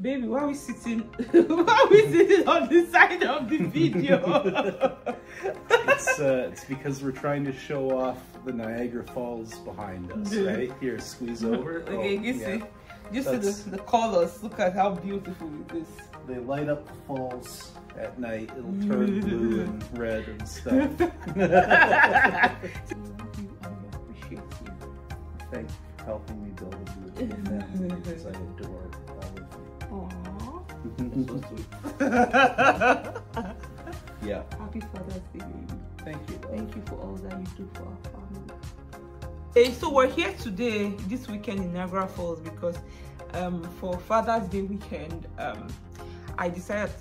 Baby, why are we sitting? Why are we sitting on the side of the video? It's because we're trying to show off the Niagara Falls behind us, right? Here, squeeze over. Okay, you see the colors. Look at how beautiful it is. They light up the falls at night. It'll turn blue and red and stuff. Thank you for helping me build a beautiful family because I adore all of you. Aww, so sweet. Yeah. Happy Father's Day, baby. Thank you. Thank you for all that you do for our family. Hey, so we're here today, this weekend in Niagara Falls, because for Father's Day weekend, I decided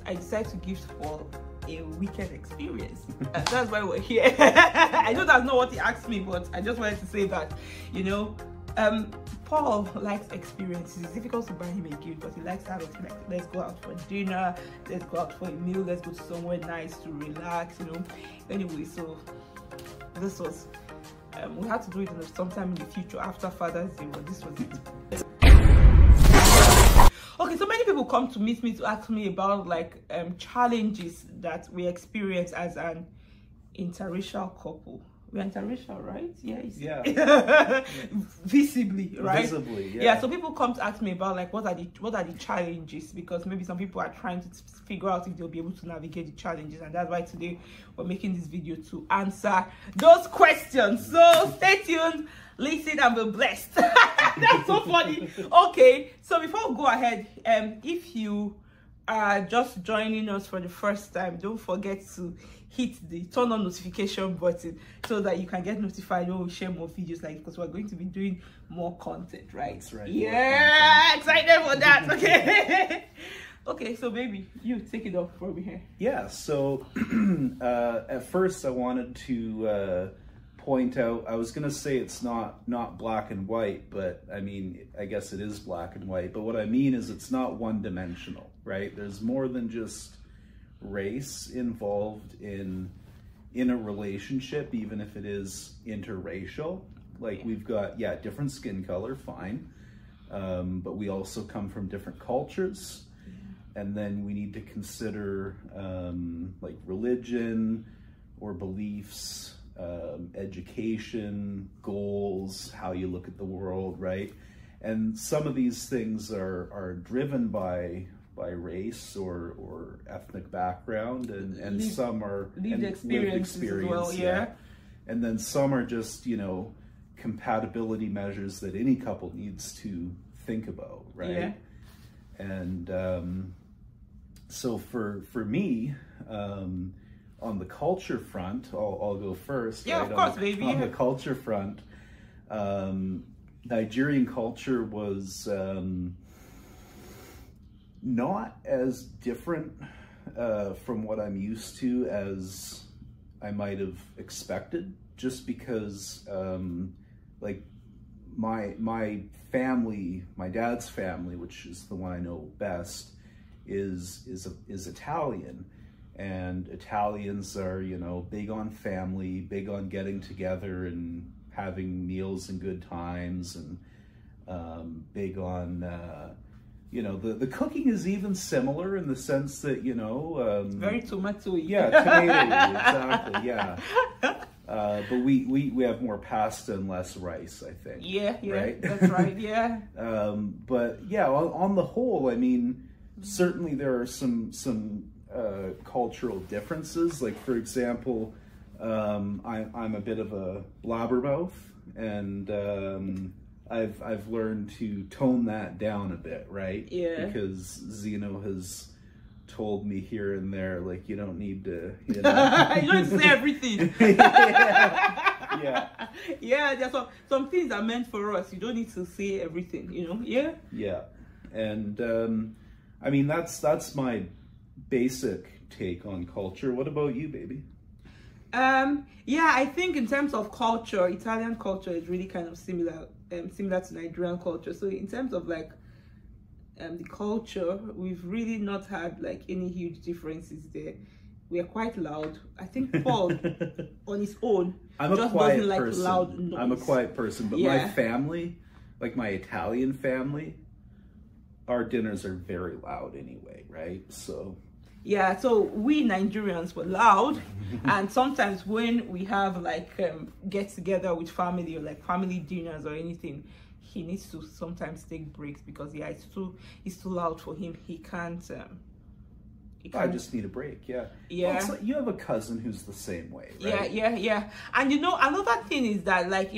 to gift for a weekend experience. That's why we're here. I know that's not what he asked me, but I just wanted to say that, you know, Paul likes experiences. It's difficult to buy him a gift, but he likes to have it. Like, let's go out for dinner, let's go out for a meal, let's go to somewhere nice to relax, you know. Anyway, so this was we had to do it sometime in the future after Father's Day, but this was it. Okay, so many people come to meet me to ask me about like challenges that we experience as an interracial couple. We're interracial, right? Yes. Yeah. Visibly, right? Visibly, yeah. Yeah. So people come to ask me about like what are the challenges, because maybe some people are trying to figure out if they'll be able to navigate the challenges, and that's why today we're making this video to answer those questions. So stay tuned, listen, and be blessed. That's so funny. Okay, so before we go ahead, if you are just joining us for the first time, don't forget to hit the turn on notification button so that you can get notified when we share more videos like, because we're going to be doing more content, right? That's right. Yeah, excited for that. Okay. Okay, so baby, you take it off for me here. Yeah, so at first I wanted to point out, I was gonna say it's not black and white, but I mean, I guess it is black and white, but what I mean is it's not one-dimensional, right? There's more than just race involved in a relationship, even if it is interracial. Like, we've got, yeah, different skin color, fine, but we also come from different cultures, and then we need to consider like religion or beliefs, education, goals, how you look at the world, right? And some of these things are driven by race or ethnic background, and some are lived experience as well, yeah. And then some are just, you know, compatibility measures that any couple needs to think about, right? Yeah. And so for me, on the culture front, I'll go first. Yeah, right? Of course, baby. On the culture front, Nigerian culture was not as different from what I'm used to as I might have expected, just because like my family, my dad's family, which is the one I know best, is Italian. And Italians are, you know, big on family, big on getting together and having meals and good times, and big on, you know, the cooking is even similar in the sense that, you know... very tomato-y. Yeah, tomato-y, exactly, yeah. But we have more pasta and less rice, I think. Yeah, right? That's right, yeah. But yeah, on the whole, I mean, certainly there are some cultural differences. Like, for example, I'm a bit of a blabbermouth, and I've learned to tone that down a bit, right? Yeah. Because Zeno has told me here and there, like, you don't need to, you know. You don't say everything. Yeah. Yeah, there's some things are meant for us. You don't need to say everything, you know? Yeah. Yeah. And I mean, that's my basic take on culture. What about you, baby? Yeah, I think in terms of culture, Italian culture is really kind of similar to Nigerian culture. So in terms of like the culture, we've really not had like any huge differences there. We are quite loud. I think Paul on his own just doesn't like loud noise. I'm a quiet person, but my family, like my Italian family, our dinners are very loud anyway, right? So yeah, so we Nigerians were loud, and sometimes when we have like get together with family or like family dinners or anything, he needs to sometimes take breaks because yeah, it's too loud for him. He can't. I just need a break. Yeah. Yeah. Well, you have a cousin who's the same way, right? Yeah. And you know, another thing is that like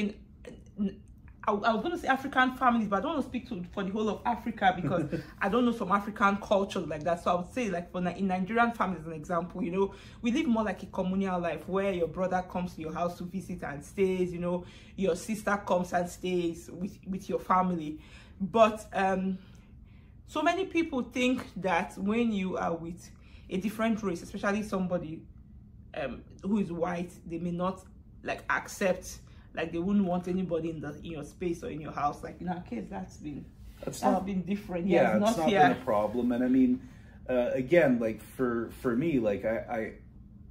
I was going to say African families, but I don't want to speak for the whole of Africa because I don't know some African cultures like that. So I would say like in Nigerian families, as an example, you know, we live more like a communal life where your brother comes to your house to visit and stays, you know, your sister comes and stays with your family. But so many people think that when you are with a different race, especially somebody who is white, they may not like accept, like they wouldn't want anybody in your space or in your house. Like in our case, that's been different. Yeah, it's not been a problem. And I mean, again, like for me, like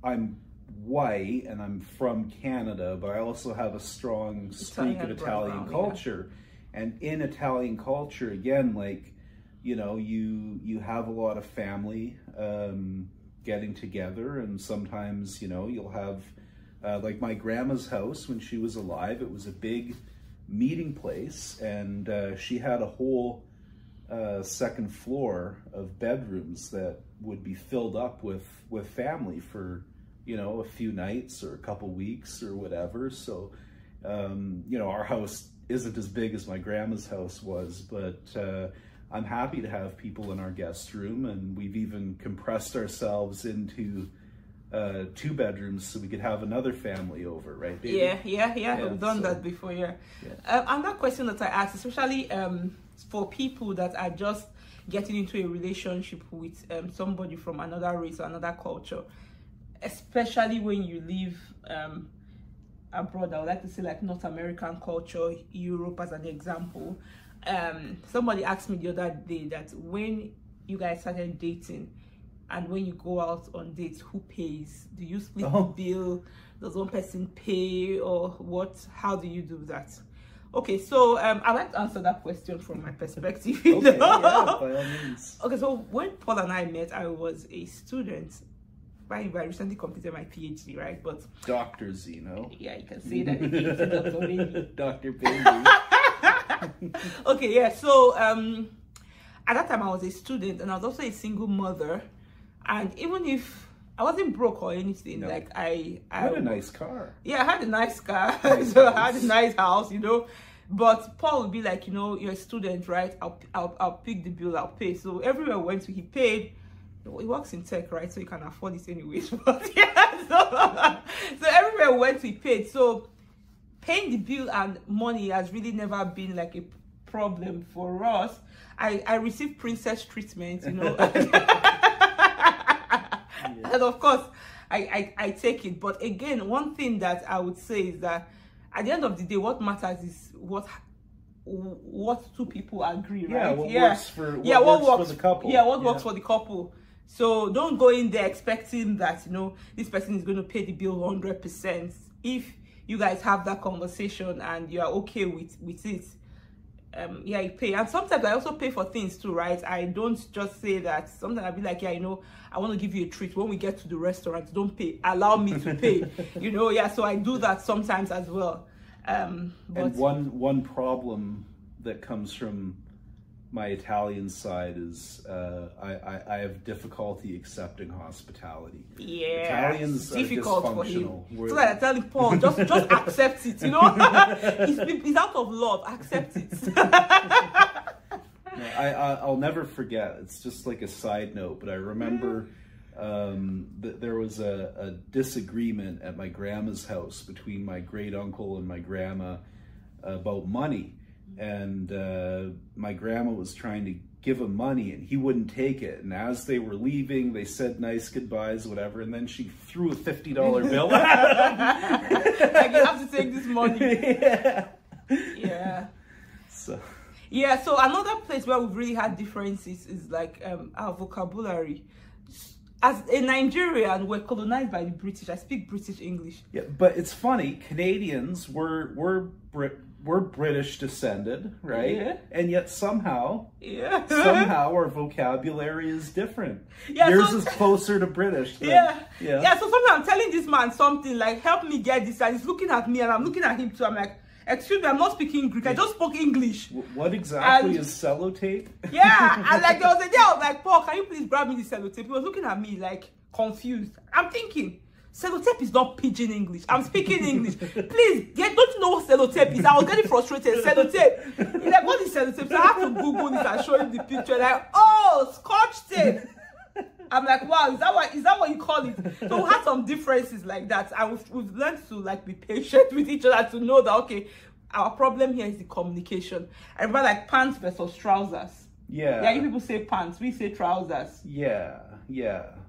I'm white and I'm from Canada, but I also have a strong streak of Italian culture. Yeah. And in Italian culture, again, like, you know, you have a lot of family getting together, and sometimes, you know, you'll have like my grandma's house when she was alive. It was a big meeting place, and she had a whole second floor of bedrooms that would be filled up with family for, you know, a few nights or a couple weeks or whatever. So you know, our house isn't as big as my grandma's house was, but I'm happy to have people in our guest room, and we've even compressed ourselves into 2 bedrooms so we could have another family over, right, baby? Yeah. We've done that before, yeah. Another question that I asked, especially for people that are just getting into a relationship with somebody from another race or another culture, especially when you live abroad. I would like to say like North American culture, Europe as an example. Somebody asked me the other day that when you guys started dating and when you go out on dates, who pays? Do you split the bill? Does one person pay, or what? How do you do that? Okay, so I'd like to answer that question from my perspective. Okay, yeah, by all means. Okay, so when Paul and I met, I was a student. I recently completed my PhD, right? But Dr. Zeno. Yeah, you can say that. Dr. Baby. Dr. Baby. Okay, yeah. So at that time I was a student, and I was also a single mother. And even if I wasn't broke or anything, like I had a nice car. Yeah, I had a nice car. So I had a nice house, you know. But Paul would be like, you know, you're a student, right? I'll pick the bill, I'll pay. So everywhere I went to, he paid. He works in tech, right? So he can afford it anyways. But yeah, so everywhere I went to, he paid. So paying the bill and money has really never been like a problem for us. I received princess treatment, you know. And of course, I take it. But again, one thing that I would say is that at the end of the day, what matters is what 2 people agree, right? What works for the couple. Yeah, what works for the couple. So don't go in there expecting that, you know, this person is going to pay the bill 100%. If you guys have that conversation and you are okay with it, yeah, you pay. And sometimes I also pay for things too, right? I don't just say that. Sometimes I'll be like, yeah, you know, I want to give you a treat. When we get to the restaurant, don't pay. Allow me to pay. You know, yeah, so I do that sometimes as well. But and one problem that comes from my Italian side is I have difficulty accepting hospitality. Yeah, Italians it's difficult are for him. dysfunctional. So I tell him, Paul, just accept it. You know, it's out of love. Accept it. I'll never forget. It's just like a side note, but I remember that there was a disagreement at my grandma's house between my great uncle and my grandma about money. And my grandma was trying to give him money and he wouldn't take it. And as they were leaving, they said nice goodbyes, whatever. And then she threw a $50 bill at him. Like, you have to take this money. Yeah. So another place where we've really had differences is like our vocabulary. as a Nigerian, we're colonized by the British. I speak British English. Yeah, but it's funny. Canadians were British descended, right? Yeah. And yet somehow our vocabulary is different. Yeah, yours is closer to British. Than, yeah. So sometimes I'm telling this man something like, "Help me get this," and he's looking at me, and I'm looking at him too. I'm like, "Excuse me, I'm not speaking Greek. I just spoke English." What exactly is sellotape? Yeah, and like there was a day I was like, "Paul, can you please grab me the sellotape?" He was looking at me like confused. I'm thinking, sellotape is not pidgin English. I'm speaking English. Please, don't you know what sellotape is? I was getting frustrated. Sellotape. He's like, "What is sellotape?" So I have to Google it and show him the picture. Like, "Oh, Scotch tape." I'm like, "Wow, is that what you call it?" So we had some differences like that, and we've learned to like be patient with each other to know that, okay, our problem here is the communication. I remember like pants versus trousers. Yeah. Yeah, you people say pants, we say trousers. Yeah.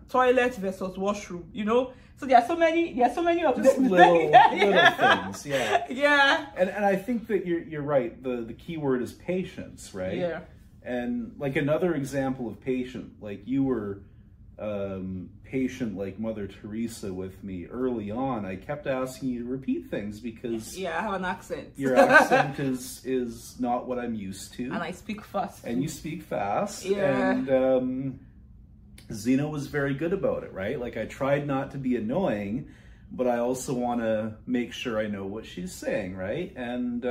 Toilet versus washroom, you know? So there are so many of just them. little things, yeah. Yeah. And I think that you're right. The key word is patience, right? Yeah. And like another example of patient, like you were patient like Mother Teresa with me early on. I kept asking you to repeat things because I have an accent. Your accent is not what I'm used to. And I speak fast. And you speak fast. Yeah. And Zeno was very good about it, right? Like I tried not to be annoying, but I also want to make sure I know what she's saying, right? And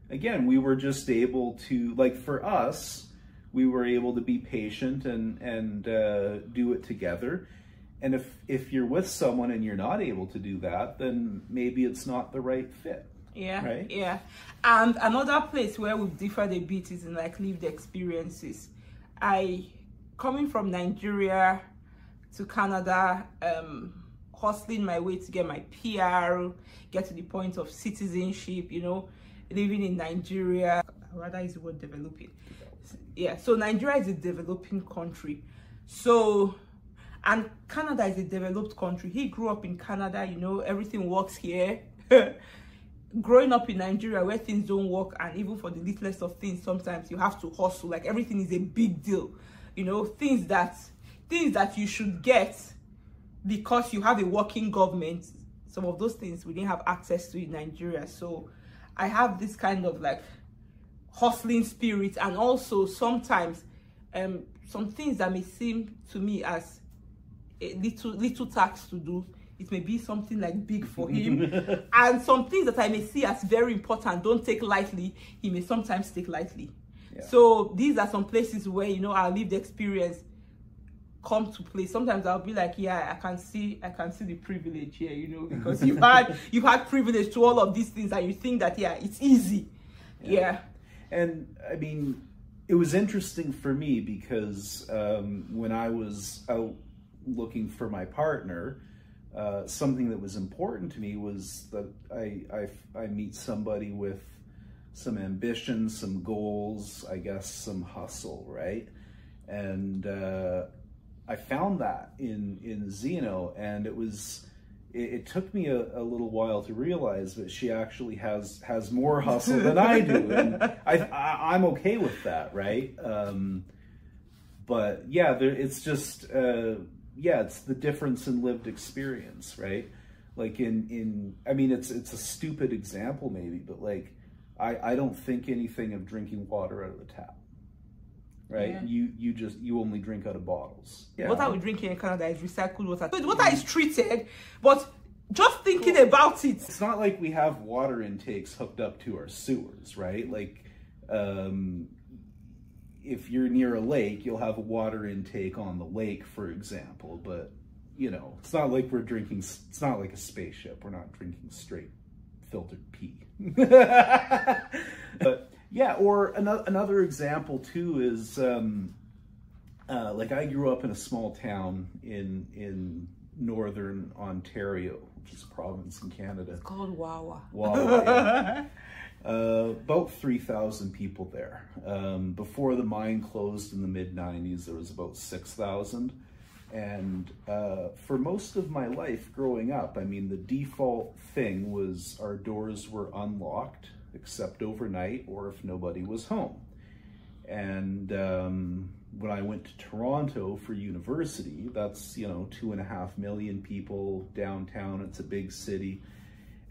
again, we were just able to, like for us, we were able to be patient and do it together. And if you're with someone and you're not able to do that, then maybe it's not the right fit. Yeah, right? Yeah. And another place where we've differed a bit is in like lived experiences. Coming from Nigeria to Canada, hustling my way to get my PR, get to the point of citizenship, you know, living in Nigeria, rather is the word developing. Yeah, so Nigeria is a developing country. So, and Canada is a developed country. He grew up in Canada, you know, everything works here. Growing up in Nigeria where things don't work, and even for the littlest of things, sometimes you have to hustle. Like everything is a big deal. You know, things that you should get because you have a working government. Some of those things we didn't have access to in Nigeria. So I have this kind of like hustling spirit, and also sometimes some things that may seem to me as a little task to do, it may be something like big for him. And some things that I may see as very important, don't take lightly, he may sometimes take lightly. Yeah. So these are some places where, you know, our lived experience come to play. Sometimes I'll be like, yeah, I can see the privilege here, you know, because you've had privilege to all of these things, and you think that, yeah, it's easy. Yeah. And I mean, it was interesting for me because when I was out looking for my partner, something that was important to me was that I meet somebody with some ambition, some goals, I guess some hustle, right? And I found that in Zeno, and it took me a little while to realize that she actually has more hustle than I do, and I'm okay with that, right? But yeah, it's just it's the difference in lived experience, right? Like I mean, it's a stupid example maybe, but like I don't think anything of drinking water out of the tap. Right? Yeah. You only drink out of bottles. Yeah. Water we drink here in Canada is recycled water. The water is treated, but just thinking about it. It's not like we have water intakes hooked up to our sewers, right? Like, if you're near a lake, you'll have a water intake on the lake, for example. But, you know, it's not like it's not like a spaceship. We're not drinking straight filtered pee. But, yeah, or another example too is like I grew up in a small town in northern Ontario, which is a province in Canada. It's called Wawa. Wawa, yeah. About 3,000 people there. Before the mine closed in the mid-90s, there was about 6,000. And for most of my life growing up, I mean, the default thing was our doors were unlocked, except overnight or if nobody was home. And when I went to Toronto for university, that's, you know, 2.5 million people downtown. It's a big city.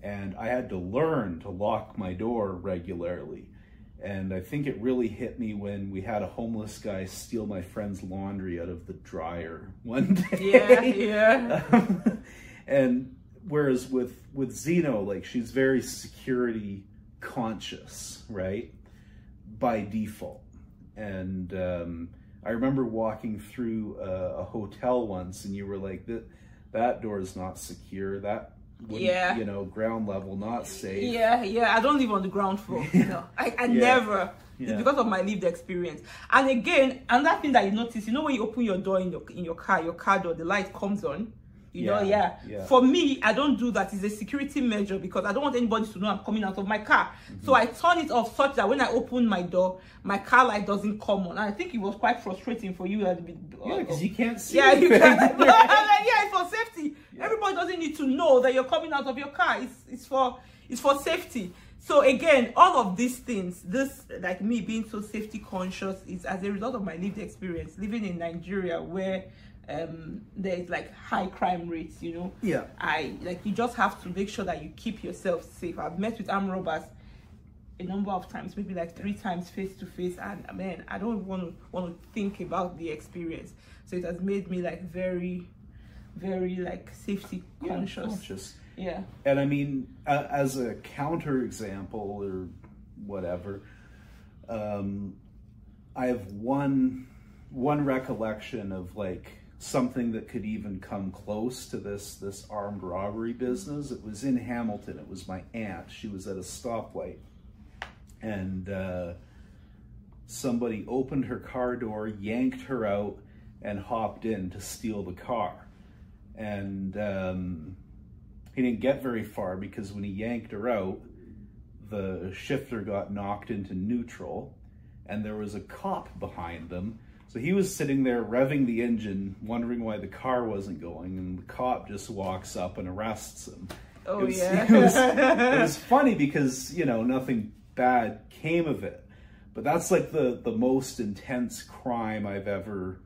And I had to learn to lock my door regularly. And I think it really hit me when we had a homeless guy steal my friend's laundry out of the dryer one day. Yeah. And whereas with Zeno, like, she's very security conscious, right? By default. And I remember walking through a hotel once, and you were like, that door is not secure. That you know, ground level, not safe. Yeah. I don't live on the ground floor. No, I never. It's because of my lived experience. And again, another thing that you notice, you know, when you open your door in your car door, the light comes on. You know, For me, I don't do that. It's a security measure because I don't want anybody to know I'm coming out of my car. So I turn it off such that when I open my door, my car light doesn't come on. And I think it was quite frustrating for you at the beginning. Yeah, because you can't see. Yeah, you can. It's for safety. Everybody doesn't need to know that you're coming out of your car. It's for safety. So again, all of these things, this, like me being so safety conscious, is as a result of my lived experience living in Nigeria, where there's like high crime rates, you know. You just have to make sure that you keep yourself safe. I've met with armed robbers a number of times, maybe like 3 times face to face, and man, I don't want to think about the experience. So it has made me like very, very like safety conscious. Yeah. And I mean, as a counter example or whatever, I have one recollection of like something that could even come close to this armed robbery business. It was in Hamilton. It was my aunt. She was at a stoplight, and somebody opened her car door, yanked her out, and hopped in to steal the car. And he didn't get very far because when he yanked her out, the shifter got knocked into neutral, and there was a cop behind them. So he was sitting there revving the engine, wondering why the car wasn't going, and the cop just walks up and arrests him. It was funny because, you know, nothing bad came of it. But that's like the most intense crime I've ever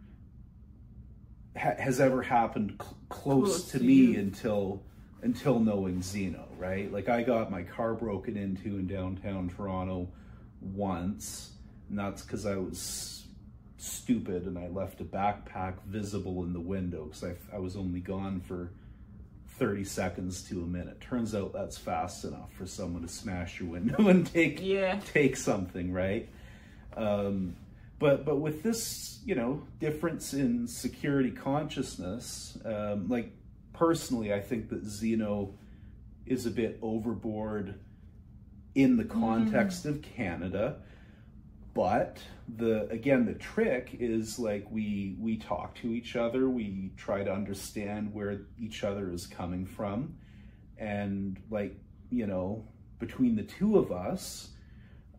has ever happened close to me until knowing Zeno, right? Like, I got my car broken into in downtown Toronto once, and that's because I was stupid and I left a backpack visible in the window because I was only gone for 30 seconds to a minute. Turns out that's fast enough for someone to smash your window and take something, right? But with this, you know, difference in security consciousness, like, personally, I think that Zeno is a bit overboard in the context of Canada. But the trick is, like, we talk to each other, we try to understand where each other is coming from, and, like, you know, between the two of us,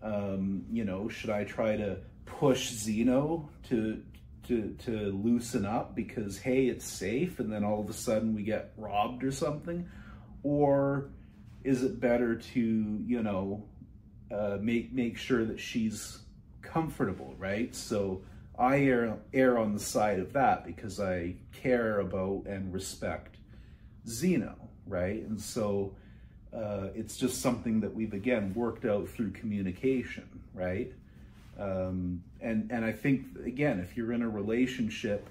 you know, should I try to push Zeno to loosen up because, hey, it's safe, and then all of a sudden we get robbed or something? Or is it better to, you know, make sure that she's comfortable, right? So I err on the side of that because I care about and respect Zeno, right? And so it's just something that we've, again, worked out through communication, right? And I think, again, if you're in a relationship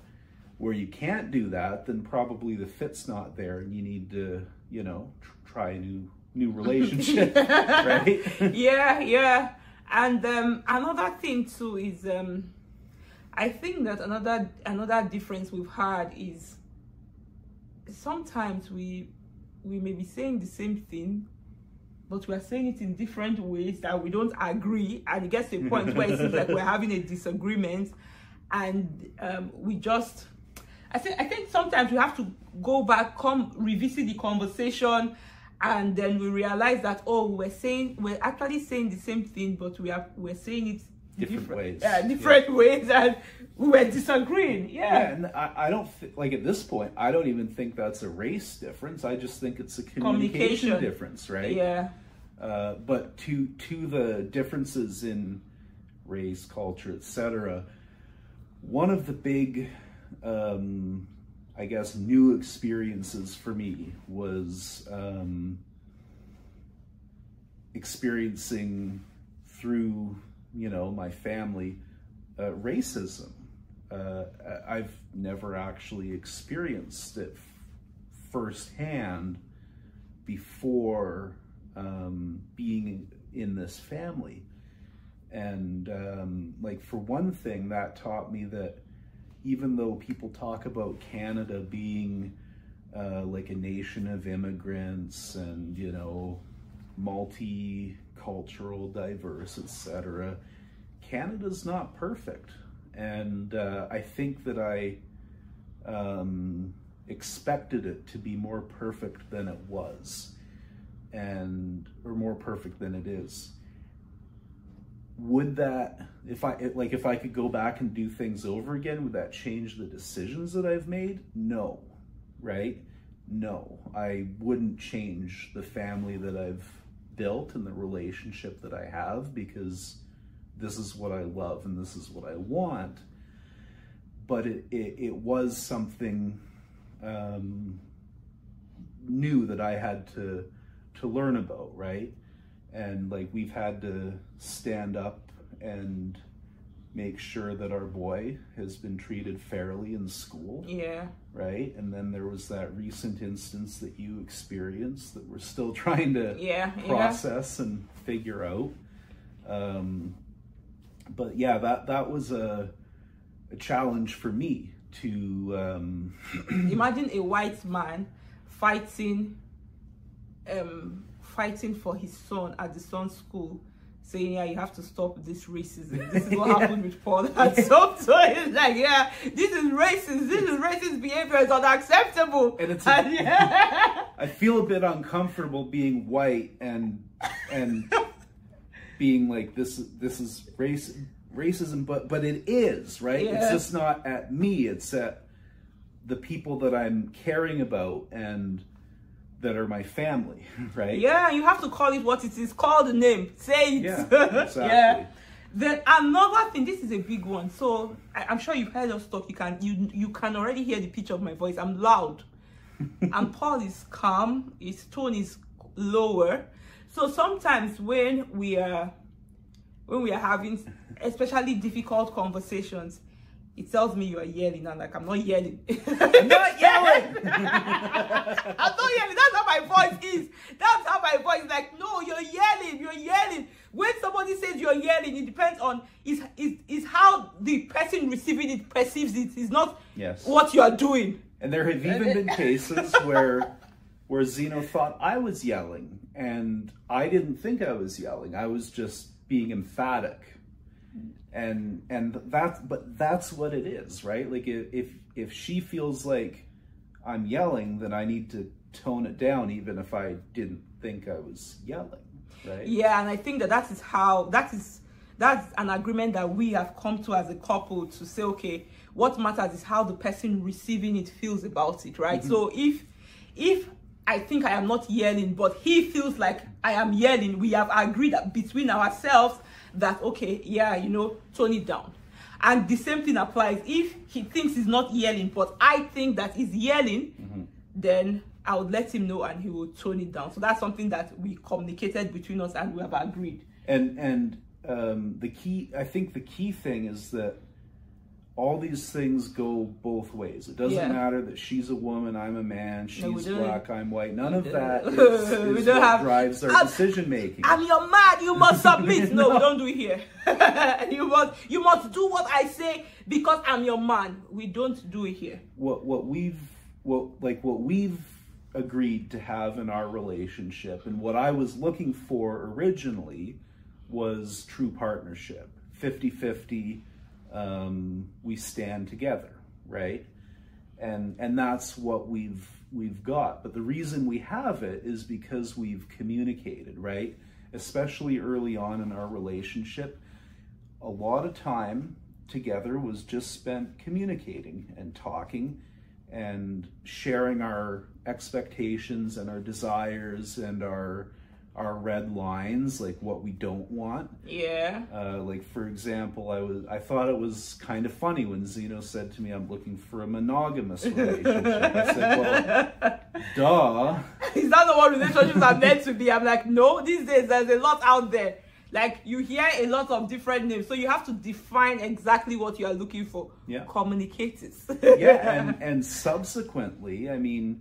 where you can't do that, then probably the fit's not there, and you need to, you know, try a new relationship, right? Yeah. And another thing too is, I think that another difference we've had is sometimes we may be saying the same thing, but we're saying it in different ways that we don't agree, and it gets to a point where it seems like we're having a disagreement, and I think sometimes we have to go back, revisit the conversation, and then we realize that, oh, we're actually saying the same thing, but we're saying it different ways. Different ways, and we're disagreeing. Yeah, and I don't like, at this point, I don't even think that's a race difference. I just think it's a communication difference, right? Yeah. But to the differences in race, culture, etc., one of the big, I guess, new experiences for me was experiencing through, you know, my family, racism. I've never actually experienced it firsthand before being in this family. And like, for one thing, that taught me that even though people talk about Canada being like a nation of immigrants and, you know, multicultural, diverse, etc., Canada's not perfect. And I think that I expected it to be more perfect than it was, or more perfect than it is. Would that, if I could go back and do things over again, would that change the decisions that I've made? No, right? No, I wouldn't change the family that I've built and the relationship that I have, because this is what I love and this is what I want. But it was something new that I had to learn about, right? And like, we've had to stand up and make sure that our boy has been treated fairly in school. Yeah. Right? And then there was that recent instance that you experienced that we're still trying to process and figure out. But yeah, that was a challenge for me to imagine a white man fighting for his son at the son's school, saying, yeah, you have to stop this racism. This is what happened with Paul. And so it's like, yeah, this is racist. This is racist behavior. It's unacceptable. And it's I feel a bit uncomfortable being white and being like, this is racism, but it is, right? Yeah. It's just not at me. It's at the people that I'm caring about and that are my family, right? Yeah, you have to call it what it is. Call the name. Say it. Yeah, exactly. Yeah. Then another thing, this is a big one. So I'm sure you've heard us talk. You can already hear the pitch of my voice. I'm loud. And Paul is calm. His tone is lower. So sometimes when we are having especially difficult conversations, it tells me you are yelling. I'm like, I'm not yelling. I'm not yelling. I'm not yelling. That's how my voice is. That's how my voice is. Like, no, you're yelling. You're yelling. When somebody says you're yelling, it depends on is how the person receiving it perceives it. It's not what you are doing. And there have even been cases where Zeno thought I was yelling, and I didn't think I was yelling. I was just being emphatic. And that's what it is, right? Like, if she feels like I'm yelling, then I need to tone it down, even if I didn't think I was yelling, right? Yeah, and I think that's an agreement that we have come to as a couple, to say, okay, what matters is how the person receiving it feels about it, right? Mm-hmm. So if I think I am not yelling, but he feels like I am yelling, we have agreed that between ourselves that, okay, yeah, you know, tone it down. And the same thing applies if he thinks he's not yelling, but I think that he's yelling, then I would let him know and he will tone it down. So that's something that we communicated between us and we have agreed. And the key thing is that all these things go both ways. It doesn't matter that she's a woman, I'm a man, she's black, I'm white. None of that is what drives our decision making. I'm your man, you must submit. No, we don't do it here. you must do what I say because I'm your man. We don't do it here. What we've agreed to have in our relationship, and what I was looking for originally, was true partnership. 50-50. We stand together, right? And that's what we've got. But the reason we have it is because we've communicated, right? Especially early on in our relationship, a lot of time together was just spent communicating and talking and sharing our expectations and our desires and our our red lines, like what we don't want. Yeah. Like for example, I thought it was kind of funny when Zeno said to me, "I'm looking for a monogamous relationship." I said, "Well, duh." Is that not what relationships are meant to be? I'm like, no, these days there's a lot out there. Like, you hear a lot of different names, so you have to define exactly what you are looking for. Yeah. Communicate it. Yeah, and subsequently, I mean,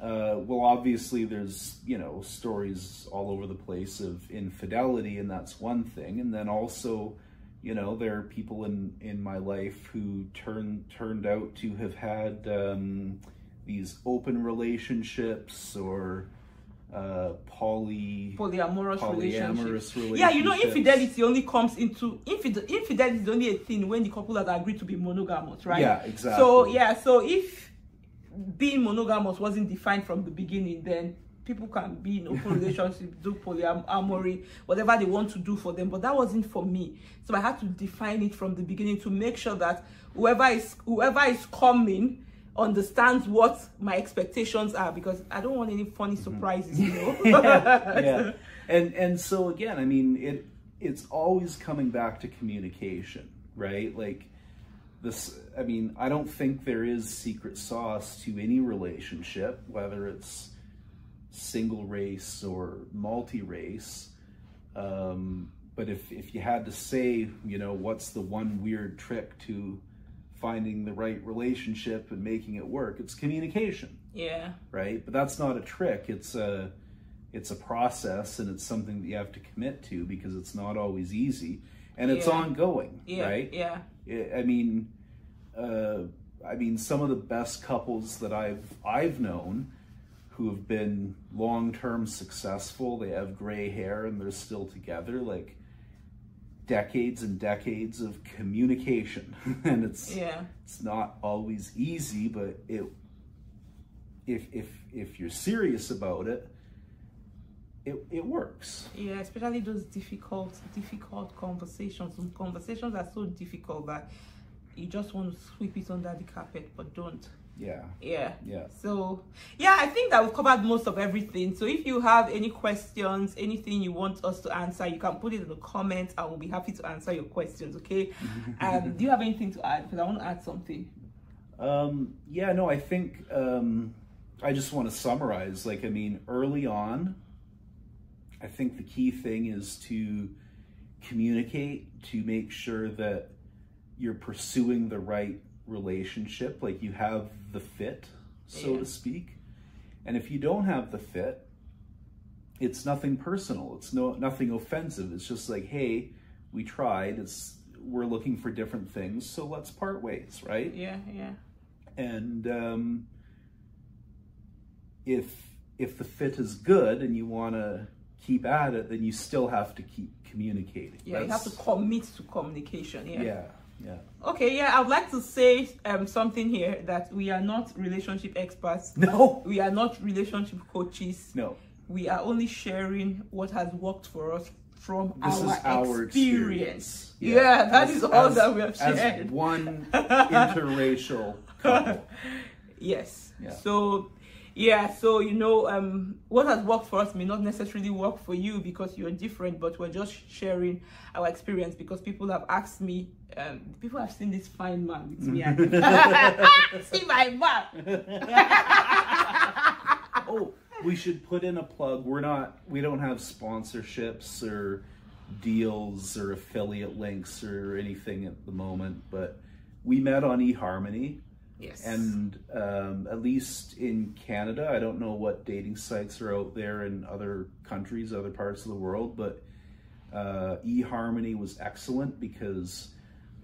well, obviously there's, you know, stories all over the place of infidelity, and that's one thing. And then also, you know, there are people in my life who turned out to have had these open relationships or polyamorous relationships. Yeah, you know, infidelity only comes into infidelity is only a thing when the couple has agreed to be monogamous, right? Yeah, exactly. So yeah, so if being monogamous wasn't defined from the beginning, then people can be in open relationships, do polyamory, whatever they want to do for them. But that wasn't for me. So I had to define it from the beginning to make sure that whoever is coming understands what my expectations are, because I don't want any funny surprises, you know. Yeah. And so again, I mean, it's always coming back to communication, right? Like this, I mean, I don't think there is secret sauce to any relationship, whether it's single race or multi-race. But if you had to say, you know, what's the one weird trick to finding the right relationship and making it work, it's communication. Yeah. Right? But that's not a trick. It's a process, and it's something that you have to commit to, because it's not always easy, and it's ongoing, right? Yeah. I mean, some of the best couples that I've known who have been long-term successful, they have gray hair and they're still together, like decades and decades of communication. And it's not always easy, but if you're serious about it, it works. Yeah, especially those difficult conversations. Some conversations are so difficult that you just want to sweep it under the carpet, but don't. Yeah. So yeah, I think that we've covered most of everything. So if you have any questions, anything you want us to answer, you can put it in the comments. I will be happy to answer your questions. Okay. Do you have anything to add? Because I want to add something. Yeah, no, I think I just want to summarize. Like, I mean, early on, I think the key thing is to communicate, to make sure that you're pursuing the right relationship, like you have the fit, so to speak. And if you don't have the fit, it's nothing personal, it's nothing offensive. It's just like, hey, we tried, we're looking for different things, so let's part ways, right? Yeah. And if the fit is good and you want to keep at it, then you still have to keep communicating. Yeah, you have to commit to communication. Yeah. Okay, yeah, I would like to say something here, that we are not relationship experts. No. We are not relationship coaches. No. We are only sharing what has worked for us from our experience. Yeah, that is all that we have shared. As one interracial couple. Yes. Yeah. So you know, what has worked for us may not necessarily work for you because you're different, but we're just sharing our experience, because people have asked me, people have seen this fine man with me and see my man. Oh, we should put in a plug. We don't have sponsorships or deals or affiliate links or anything at the moment, but we met on EHarmony. Yes. And at least in Canada, I don't know what dating sites are out there in other countries, other parts of the world, but EHarmony was excellent because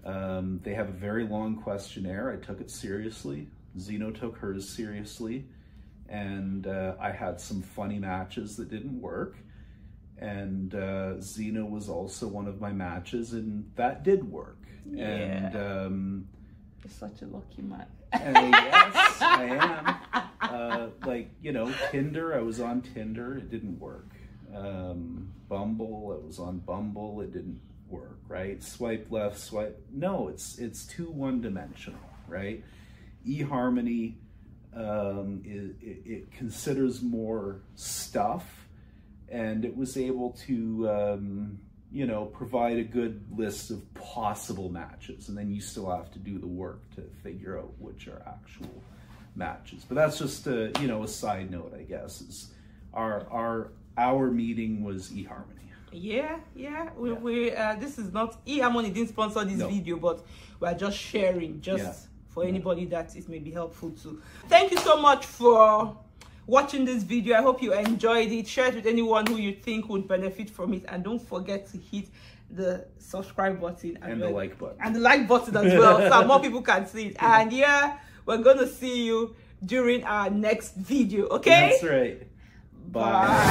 they have a very long questionnaire. I took it seriously. Zeno took hers seriously. And I had some funny matches that didn't work. And Zeno was also one of my matches, and that did work. Yeah. And you're such a lucky man. Yes, I am. Like, you know, Tinder, I was on Tinder, it didn't work. Bumble, I was on Bumble, it didn't work, right? Swipe left, swipe, no, it's too one-dimensional, right? EHarmony, it considers more stuff, and it was able to you know, provide a good list of possible matches, and then you still have to do the work to figure out which are actual matches. But that's just a, you know, a side note, I guess. Is our meeting was EHarmony. Yeah. We this is not EHarmony didn't sponsor this video, but we're just sharing for anybody that it may be helpful to. Thank you so much for watching this video. I hope you enjoyed it. Share it with anyone who you think would benefit from it, and don't forget to hit the subscribe button and the like button as well, so more people can see it. And yeah, we're gonna see you during our next video. Okay, that's right. Bye.